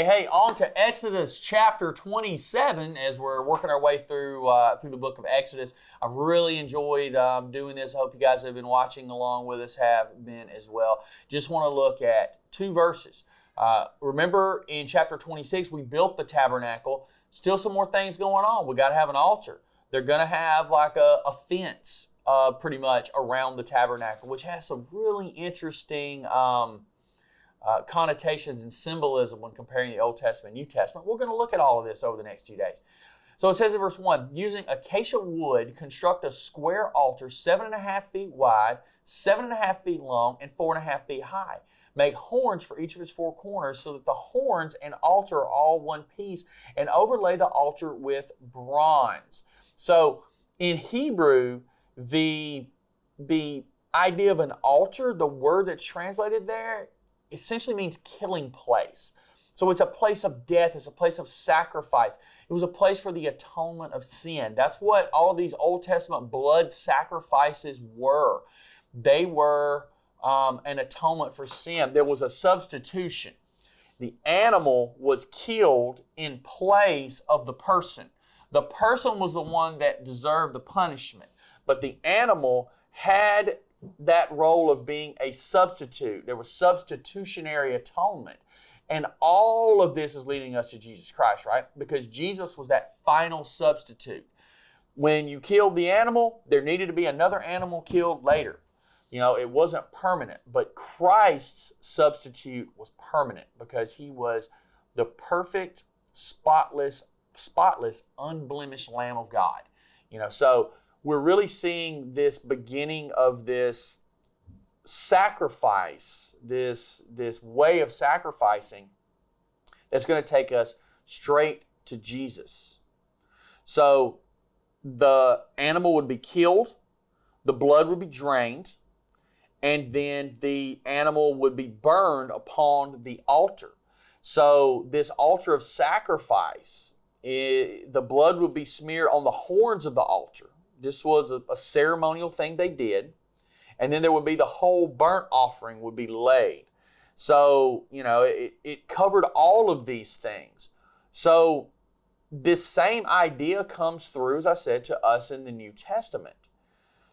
Hey, on to Exodus chapter 27 as we're working our way through the book of Exodus. I've really enjoyed doing this. I hope you guys that have been watching along with us have been as well. Just want to look at two verses. Remember in chapter 26, we built the tabernacle. Still some more things going on. We got to have an altar. They're going to have like a fence pretty much around the tabernacle, which has some really interesting connotations and symbolism when comparing the Old Testament and New Testament. We're going to look at all of this over the next few days. So it says in verse 1, using acacia wood, construct a square altar 7.5 feet wide, 7.5 feet long, and 4.5 feet high. Make horns for each of its four corners so that the horns and altar are all one piece, and overlay the altar with bronze. So in Hebrew, the idea of an altar, the word that's translated there, essentially means killing place. So it's a place of death. It's a place of sacrifice. It was a place for the atonement of sin. That's what all of these Old Testament blood sacrifices were. They were an atonement for sin. There was a substitution. The animal was killed in place of the person. The person was the one that deserved the punishment, but the animal had that role of being a substitute. There was substitutionary atonement. And all of this is leading us to Jesus Christ, right? Because Jesus was that final substitute. When you killed the animal, there needed to be another animal killed later. You know, it wasn't permanent, but Christ's substitute was permanent because he was the perfect, spotless, unblemished Lamb of God. You know, so we're really seeing this beginning of this sacrifice, this way of sacrificing that's going to take us straight to Jesus. So the animal would be killed, the blood would be drained, and then the animal would be burned upon the altar. So this altar of sacrifice, the blood would be smeared on the horns of the altar. This was a ceremonial thing they did. And then there would be the whole burnt offering would be laid. So, you know, it covered all of these things. So this same idea comes through, as I said, to us in the New Testament.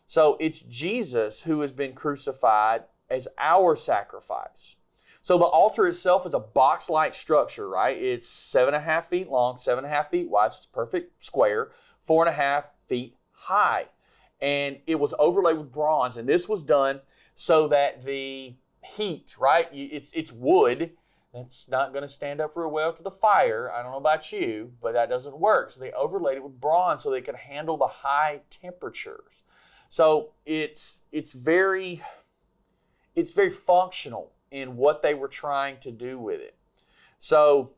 So it's Jesus who has been crucified as our sacrifice. So the altar itself is a box-like structure, right? It's 7.5 feet long, 7.5 feet wide, it's a perfect square, 4.5 feet high. And it was overlaid with bronze. And this was done so that the heat, right? It's wood. That's not going to stand up real well to the fire. I don't know about you, but that doesn't work. So they overlaid it with bronze so they could handle the high temperatures. So it's very functional in what they were trying to do with it. So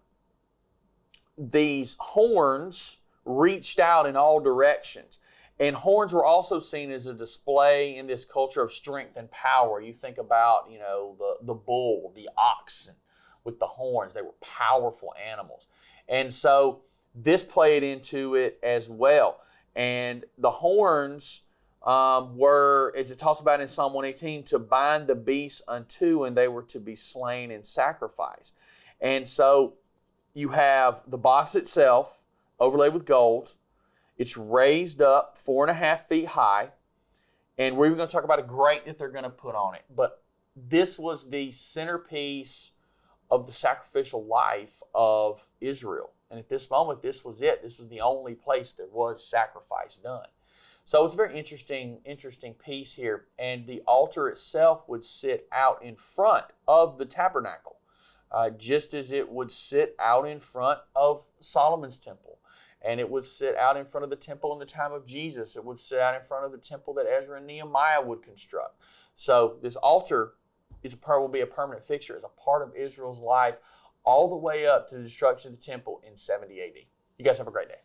these horns reached out in all directions. And horns were also seen as a display in this culture of strength and power. You think about, you know, the bull, the oxen with the horns. They were powerful animals. And so this played into it as well. And the horns were, as it talks about in Psalm 118, to bind the beasts unto, and they were to be slain in sacrifice. And so you have the box itself overlaid with gold. It's raised up 4.5 feet high, and we're even going to talk about a grate that they're going to put on it. But this was the centerpiece of the sacrificial life of Israel. And at this moment, this was it. This was the only place there was sacrifice done. So it's a very interesting piece here. And the altar itself would sit out in front of the tabernacle, just as it would sit out in front of Solomon's temple. And it would sit out in front of the temple in the time of Jesus. It would sit out in front of the temple that Ezra and Nehemiah would construct. So this altar will be a permanent fixture as a part of Israel's life all the way up to the destruction of the temple in 70 AD. You guys have a great day.